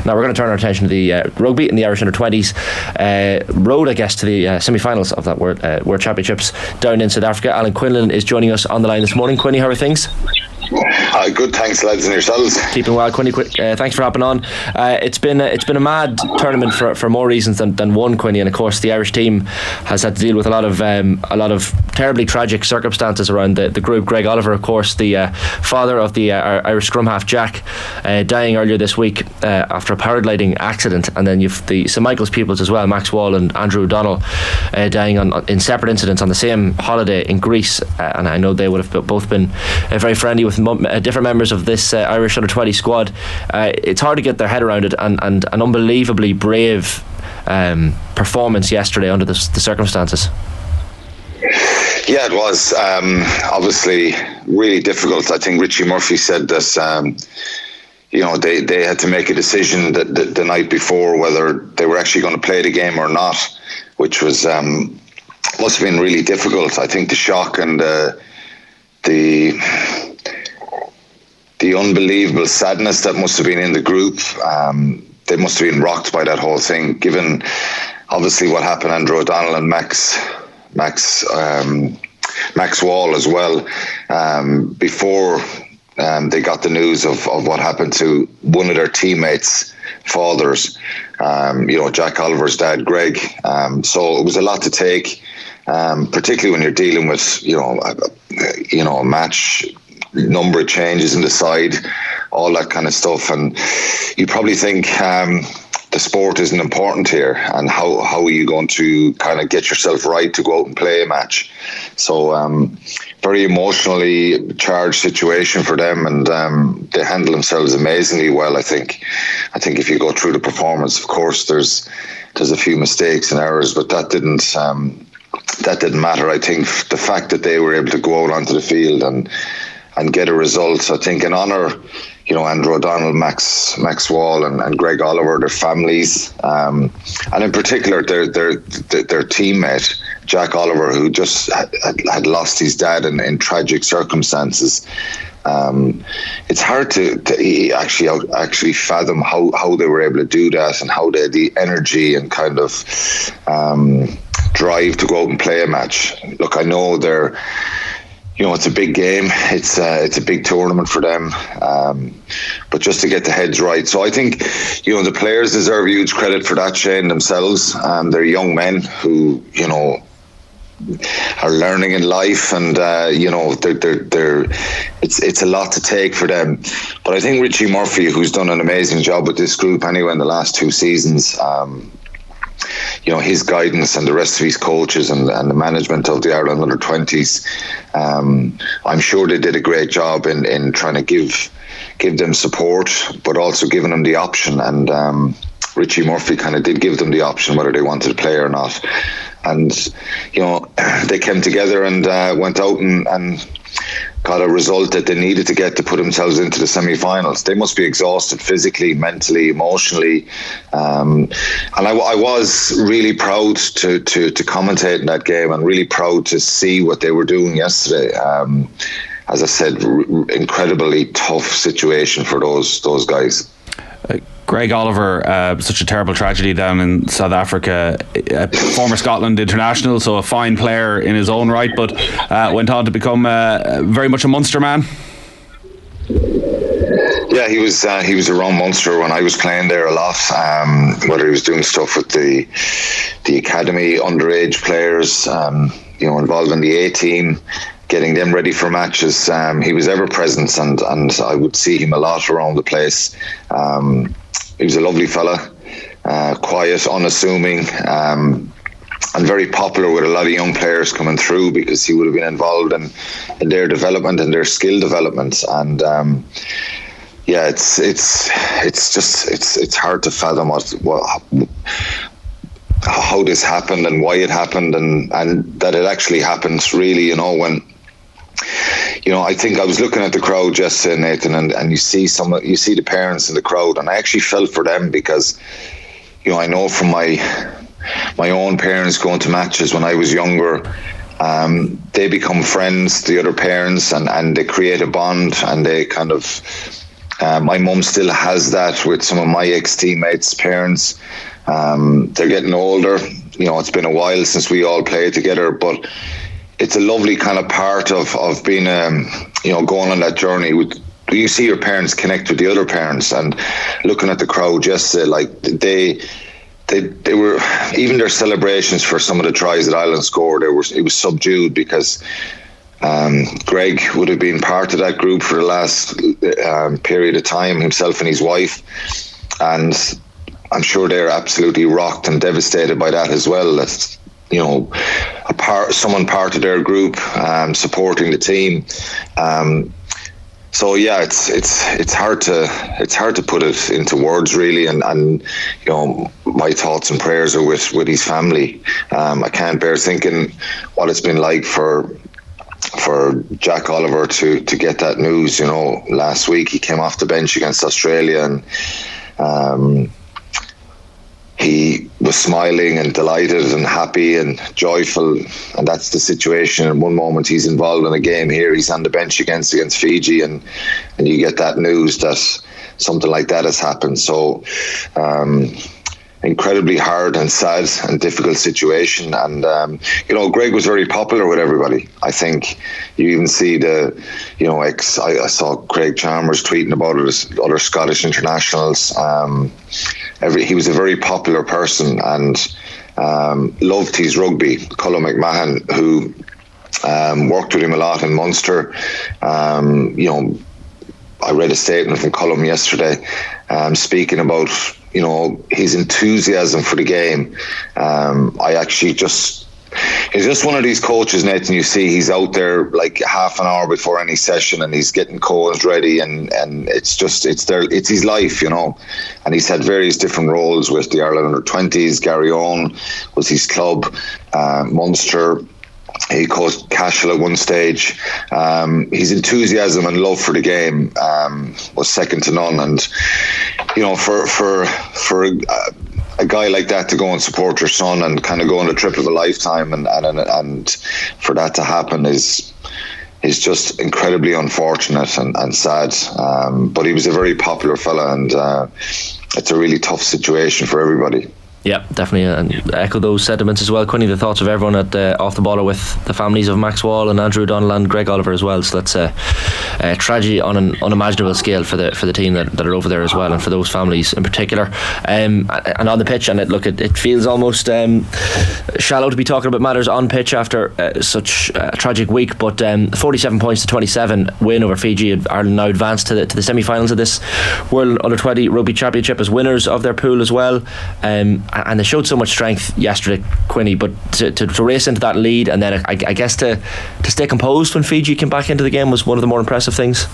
Now we're going to turn our attention to the rugby in the Irish under-20s road, I guess, to the semi-finals of that World Championships down in South Africa. Alan Quinlan is joining us on the line this morning. Quinny, how are things? Good, thanks lads, and yourselves? Keeping well, Quinny. Thanks for hopping on. It's been a mad tournament for more reasons than one, Quinny, and of course the Irish team has had to deal with a lot of terribly tragic circumstances around the group. Greig Oliver, of course, the father of the Irish scrum half Jack, dying earlier this week after a paragliding accident, and then you've the St Michael's pupils as well, Max Wall and Andrew O'Donnell, dying in separate incidents on the same holiday in Greece, and I know they would have both been very friendly with different members of this Irish under-20 squad. It's hard to get their head around it, and an unbelievably brave performance yesterday under the circumstances. Yeah, it was obviously really difficult. I think Richie Murphy said that they had to make a decision the night before whether they were actually going to play the game or not, which was must have been really difficult. I think the shock and the unbelievable sadness that must have been in the group, they must have been rocked by that whole thing, given obviously what happened. Andrew O'Donnell and Max Wall as well, before they got the news of what happened to one of their teammates' fathers, Jack Oliver's dad, Greig. So it was a lot to take, particularly when you're dealing with a match, number of changes in the side, all that kind of stuff, and you probably think the sport isn't important here, and how are you going to kind of get yourself right to go out and play a match? So very emotionally charged situation for them, and they handle themselves amazingly well. I think if you go through the performance, of course there's a few mistakes and errors, but that didn't matter. I think the fact that they were able to go out onto the field and get a result, I think, in honour, Andrew O'Donnell, Max Wall and Greig Oliver, their families, and in particular their teammate, Jack Oliver, who just had lost his dad in tragic circumstances. It's hard to actually fathom how they were able to do that, and how they had the energy and kind of drive to go out and play a match. Look, I know they're, it's a big game. It's a big tournament for them, but just to get the heads right. So I think, the players deserve huge credit for that, Shane, themselves. They're young men who, are learning in life, and it's a lot to take for them. But I think Richie Murphy, who's done an amazing job with this group anyway in the last 2 seasons, his guidance and the rest of his coaches and the management of the Ireland under-20s, I'm sure they did a great job in trying to give them support, but also giving them the option. And Richie Murphy kind of did give them the option whether they wanted to play or not. And they came together and went out and got a result that they needed to get to put themselves into the semi-finals. They must be exhausted physically, mentally, emotionally, and I was really proud to commentate in that game, and really proud to see what they were doing yesterday. As I said, incredibly tough situation for those guys. Greig Oliver, such a terrible tragedy down in South Africa, former Scotland international, so a fine player in his own right, but went on to become very much a Munster man. Yeah, he was around Munster when I was playing there a lot, whether he was doing stuff with the academy underage players, involved in the A team, getting them ready for matches. He was ever present, and I would see him a lot around the place. He was a lovely fella, quiet, unassuming, and very popular with a lot of young players coming through, because he would have been involved in their development and their skill development. And it's hard to fathom how this happened and why it happened, and that it actually happens, really, when I think I was looking at the crowd yesterday, Nathan, and you see the parents in the crowd, and I actually felt for them, because I know from my own parents going to matches when I was younger, they become friends, the other parents, and they create a bond, and they kind of My mum still has that with some of my ex-teammates' parents. They're getting older. It's been a while since we all played together, but it's a lovely kind of part of being, going on that journey. You see your parents connect with the other parents, and looking at the crowd yesterday, like they were, even their celebrations for some of the tries that Ireland scored, it was subdued because Greig would have been part of that group for the last period of time, himself and his wife, and I'm sure they're absolutely rocked and devastated by that as well. That's someone part of their group supporting the team. So yeah, it's hard to put it into words really, and my thoughts and prayers are with his family. I can't bear thinking what it's been like for Jack Oliver to get that news. Last week he came off the bench against Australia, and he was smiling and delighted and happy and joyful, and that's the situation. In one moment he's involved in a game here, he's on the bench against Fiji, and you get that news that something like that has happened. So incredibly hard and sad and difficult situation. And Greig was very popular with everybody. I think you even see I saw Craig Chalmers tweeting about it, as other Scottish internationals. He was a very popular person, and loved his rugby. Colin McMahon, who worked with him a lot in Munster, I read a statement from Colin yesterday speaking about his enthusiasm for the game. He's just one of these coaches, Nathan, you see he's out there like half an hour before any session, and he's getting cones ready, and it's his life, and he's had various different roles with the Ireland under-20s. Gary Owen was his club, Munster. He coached Cashel at one stage. His enthusiasm and love for the game was second to none, and for a guy like that to go and support your son and kind of go on the trip of a lifetime, and for that to happen is just incredibly unfortunate and sad. But he was a very popular fella, and it's a really tough situation for everybody. Yeah, definitely, and echo those sentiments as well. Quinny, the thoughts of everyone at Off the Ball are with the families of Max Wall and Andrew O'Donnell and Greig Oliver as well. So that's a tragedy on an unimaginable scale for the team that are over there as well, and for those families in particular. And on the pitch, and it feels almost shallow to be talking about matters on pitch after such a tragic week. But 47 points to 27 win over Fiji. Ireland now advanced to the semi-finals of this World Under-20 Rugby Championship as winners of their pool as well. And they showed so much strength yesterday, Quinny, but to race into that lead, and then I guess to stay composed when Fiji came back into the game was one of the more impressive things.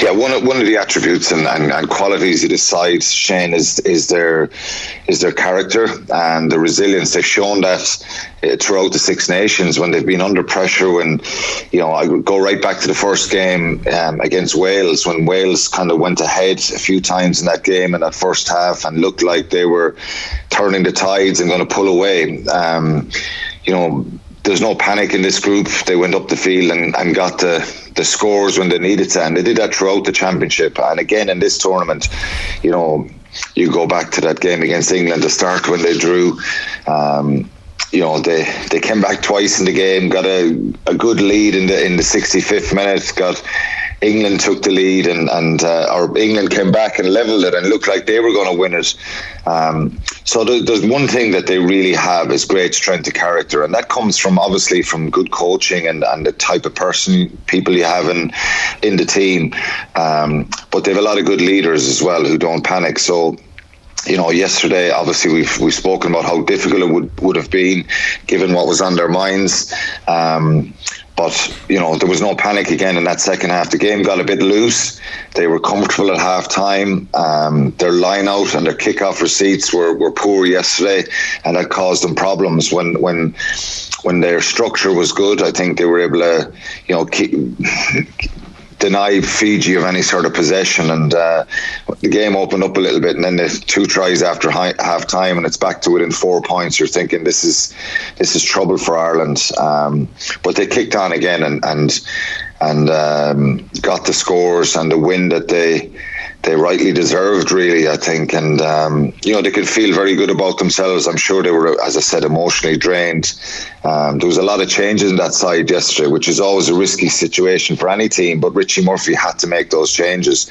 Yeah, one of the attributes and qualities of this side, Shane, is their character and the resilience. They've shown that throughout the Six Nations when they've been under pressure. When I would go right back to the first game against Wales, when Wales kind of went ahead a few times in that game in that first half and looked like they were turning the tides and going to pull away. There's no panic in this group. They went up the field and got the scores when they needed to, and they did that throughout the championship. And again in this tournament, you go back to that game against England to start when they drew. They came back twice in the game, got a good lead in the 65th minute. England took the lead, or England came back and levelled it and looked like they were going to win it. So there's one thing that they really have is great strength of character, and that comes from good coaching and the type of people you have in the team. But they have a lot of good leaders as well who don't panic. So yesterday, obviously, we've spoken about how difficult it would have been given what was on their minds. But there was no panic again in that second half. The game got a bit loose. They were comfortable at half time. Their line out and their kickoff receipts were poor yesterday, and that caused them problems. When their structure was good, I think they were able to deny Fiji of any sort of possession, and the game opened up a little bit, and then the two tries after half time, and it's back to within 4 points. You're thinking this is trouble for Ireland, but they kicked on again, and got the scores and the win that they rightly deserved, really, I think. And, they could feel very good about themselves. I'm sure they were, as I said, emotionally drained. There was a lot of changes in that side yesterday, which is always a risky situation for any team. But Richie Murphy had to make those changes,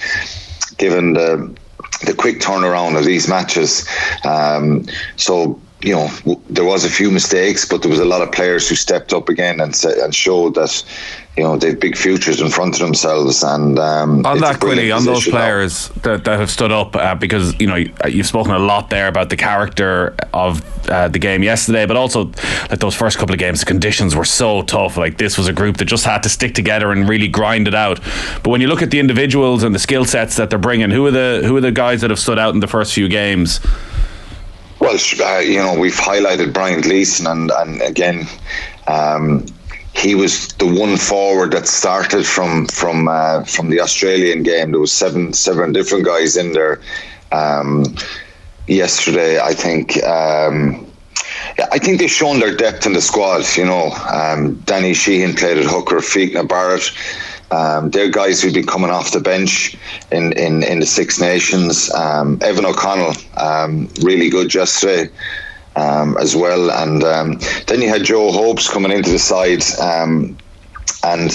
given the quick turnaround of these matches. There was a few mistakes, but there was a lot of players who stepped up again and showed that, they have big futures in front of themselves. And on that, Quilly, on those players that have stood up, because you've spoken a lot there about the character of the game yesterday, but also like those first couple of games, the conditions were so tough. Like, this was a group that just had to stick together and really grind it out. But when you look at the individuals and the skill sets that they're bringing, who are the guys that have stood out in the first few games? Well, we've highlighted Brian Gleeson, and again, he was the one forward that started from the Australian game. There was seven different guys in there yesterday. I think they've shown their depth in the squad. Danny Sheehan played at hooker, Fiachna Barrett. They're guys who've been coming off the bench in the Six Nations. Evan O'Connell, really good yesterday as well. And then you had Joe Hopes coming into the side, and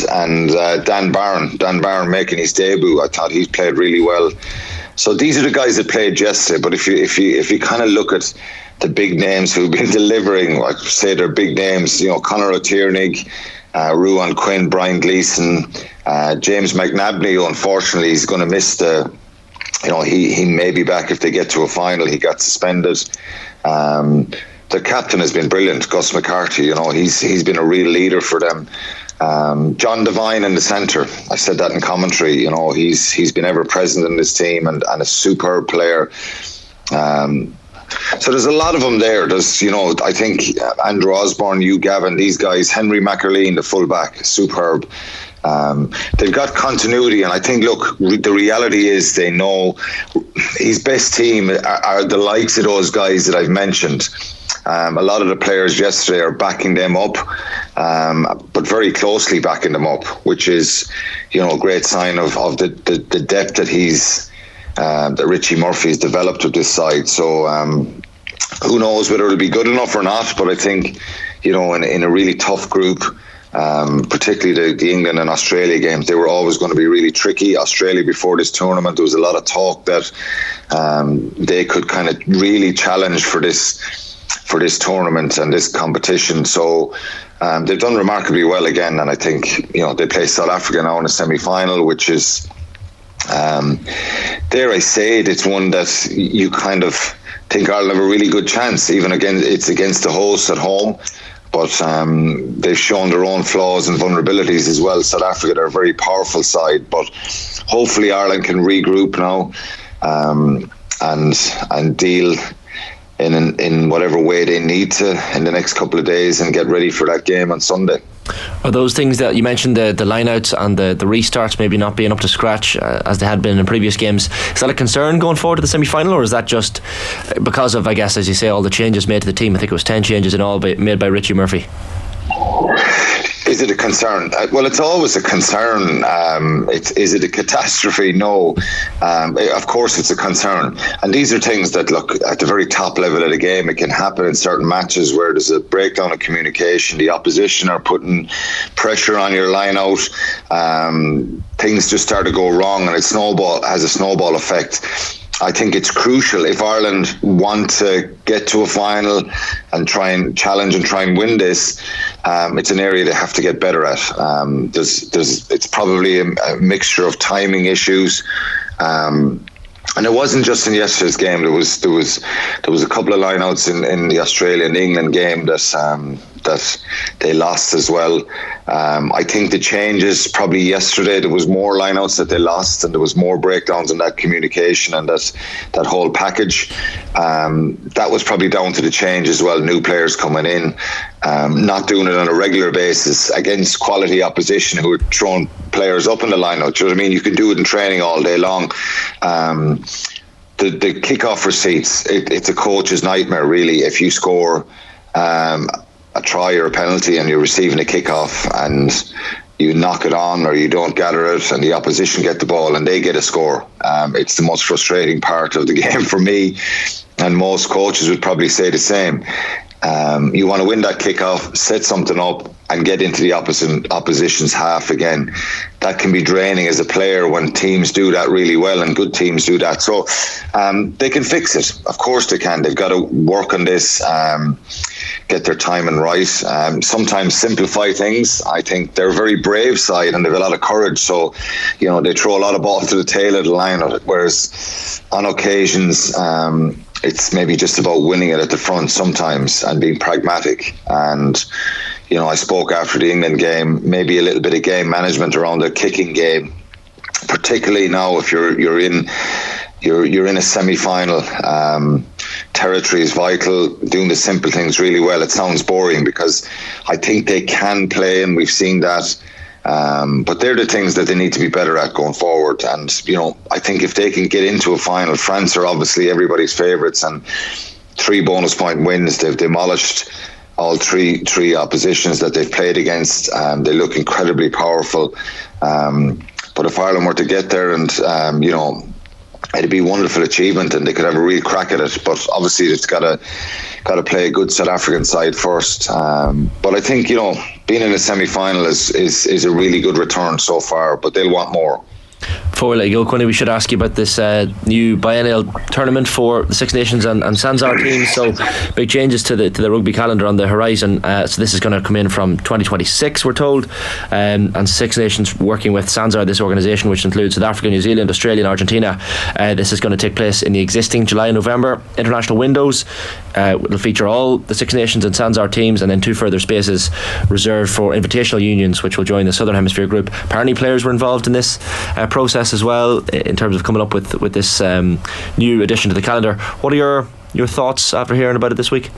Dan Barron making his debut. I thought he's played really well. So these are the guys that played yesterday. But if you kind of look at the big names who've been delivering, I'd say they're big names. Conor O'Tiernig, Ruan Quinn, Brian Gleeson, James McNabney, who unfortunately he's going to miss he may be back if they get to a final. He got suspended. The captain has been brilliant, Gus McCarthy. He's been a real leader for them. John Devine in the centre, I said that in commentary. He's been ever present in this team and a superb player. So there's a lot of them there. There's, I think Andrew Osborne, Hugh Gavin, these guys, Henry McArleen, the fullback, superb. They've got continuity, and I think, look, the reality is they know his best team are the likes of those guys that I've mentioned. A lot of the players yesterday are backing them up, but very closely backing them up, which is, a great sign of the depth that Richie Murphy has developed with this side. So who knows whether it'll be good enough or not, but I think, in a really tough group, particularly the England and Australia games, they were always going to be really tricky. Australia, before this tournament, there was a lot of talk that they could kind of really challenge for this tournament and this competition. So they've done remarkably well again, and I think they play South Africa now in a semi-final, which is, dare I say it's one that you kind of think Ireland have a really good chance. Even again, it's against the hosts at home, but they've shown their own flaws and vulnerabilities as well. South Africa, they're a very powerful side, but hopefully Ireland can regroup now and deal in whatever way they need to in the next couple of days and get ready for that game on Sunday. Are those things that you mentioned, the lineouts and the restarts maybe not being up to scratch as they had been in previous games, is that a concern going forward to the semi-final, or is that just because of, I guess, as you say, all the changes made to the team? I think it was 10 changes in all made by Richie Murphy. Is it a concern? Well, it's always a concern. Is it a catastrophe? No. Of course it's a concern. And these are things that, look, at the very top level of the game, it can happen in certain matches where there's a breakdown of communication. The opposition are putting pressure on your line out. Things just start to go wrong, and it has a snowball effect. I think it's crucial if Ireland want to get to a final and try and challenge and try and win this. It's an area they have to get better at. It's probably a mixture of timing issues, and it wasn't just in yesterday's game. There was a couple of lineouts in the Australia and England game that they lost as well. I think the changes probably yesterday, there was more lineouts that they lost, and there was more breakdowns in that communication and that whole package. That was probably down to the change as well. New players coming in, not doing it on a regular basis against quality opposition who are throwing players up in the lineout. Do you know what I mean? You can do it in training all day long. The kickoff receipts, it's a coach's nightmare really if you score a try or a penalty and you're receiving a kickoff and you knock it on or you don't gather it and the opposition get the ball and they get a score. It's the most frustrating part of the game for me, and most coaches would probably say the same. You want to win that kick-off, set something up and get into the opposition's half again. That can be draining as a player when teams do that really well, and good teams do that. So they can fix it. Of course they can. They've got to work on this, get their timing right. Sometimes simplify things. I think they're a very brave side and they've a lot of courage. So, they throw a lot of balls to the tail of the line, whereas on occasions, it's maybe just about winning it at the front sometimes and being pragmatic. And I spoke after the England game, maybe a little bit of game management around the kicking game, particularly now if you're in a semi-final. Territory is vital. Doing the simple things really well. It sounds boring because I think they can play, and we've seen that. But they're the things that they need to be better at going forward. And, I think if they can get into a final, France are obviously everybody's favourites, and 3 bonus point wins. They've demolished all three oppositions that they've played against. They look incredibly powerful. But if Ireland were to get there and, it'd be a wonderful achievement and they could have a real crack at it. But obviously it's got to play a good South African side first. But I think, being in a semi-final is a really good return so far, but they'll want more. Before we let you go, Quinny, we should ask you about this new biennial tournament for the Six Nations and Sanzar teams. So big changes to the rugby calendar on the horizon. So this is going to come in from 2026, we're told. And Six Nations working with Sanzar, this organisation which includes South Africa, New Zealand, Australia and Argentina. This is going to take place in the existing July and November international windows. It'll feature all the Six Nations and Sanzar teams, and then 2 further spaces reserved for invitational unions which will join the Southern Hemisphere group. Apparently players were involved in this process as well in terms of coming up with this new addition to the calendar. What are your thoughts after hearing about it this week?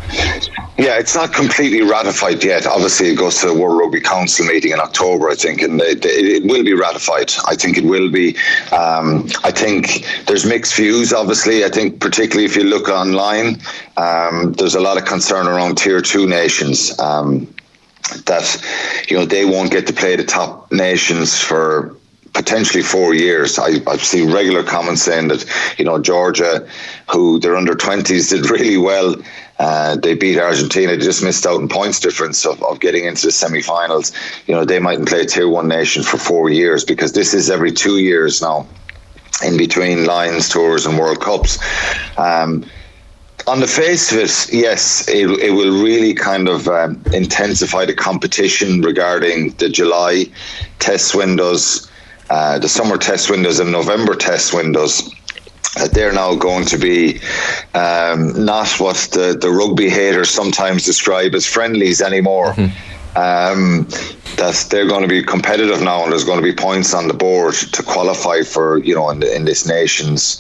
Yeah, it's not completely ratified yet. Obviously, it goes to the World Rugby Council meeting in October, I think, and it will be ratified. I think it will be. I think there's mixed views, obviously. I think particularly if you look online, there's a lot of concern around Tier 2 nations, that, they won't get to play the top nations for potentially 4 years. I've seen regular comments saying that, Georgia, who their under-20s did really well, they beat Argentina, they just missed out in points difference of getting into the semi-finals. They mightn't play a Tier 1 nation for 4 years, because this is every 2 years now, in between Lions tours and World Cups. On the face of it, yes, it will really kind of intensify the competition regarding the July test windows, the summer test windows and November test windows. That they're now going to be not what the rugby haters sometimes describe as friendlies anymore. That they're going to be competitive now, and there's going to be points on the board to qualify for, in this Nations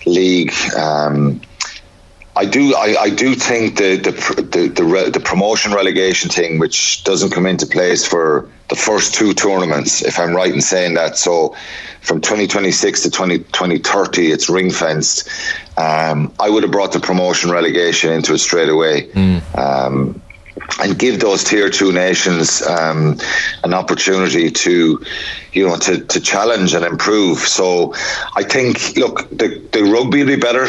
League. I do think the promotion relegation thing, which doesn't come into place for the first 2 tournaments, if I'm right in saying that. So from 2026 to 2030, it's ring fenced. I would have brought the promotion relegation into it straight away. And give those Tier 2 nations an opportunity to challenge and improve. So I think, look, the rugby will be better.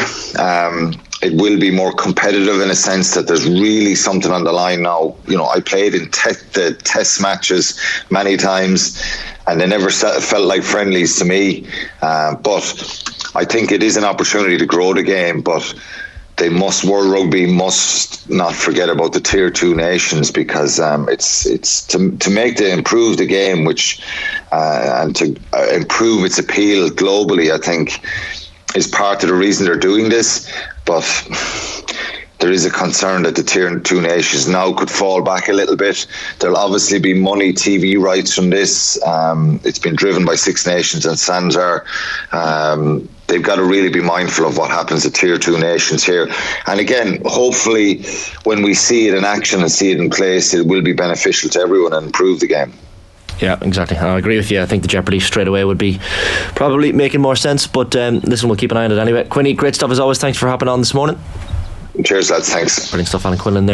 It will be more competitive in a sense that there's really something on the line now. I played in the test matches many times, and they never felt like friendlies to me. But I think it is an opportunity to grow the game. But World Rugby must not forget about the Tier 2 nations, because it's to improve the game, which and to improve its appeal globally, I think, is part of the reason they're doing this. But there is a concern that the Tier 2 nations now could fall back a little bit. There'll obviously be money, TV rights from this. It's been driven by Six Nations and Sanzar. They've got to really be mindful of what happens to Tier 2 nations here. And again, hopefully, when we see it in action and see it in place, it will be beneficial to everyone and improve the game. Yeah, exactly. I agree with you. I think the jeopardy straight away would be probably making more sense, but listen, we'll keep an eye on it anyway. Quinny, great stuff as always. Thanks for hopping on this morning. Cheers, lads. Thanks. Brilliant stuff, Alan Quinlan there.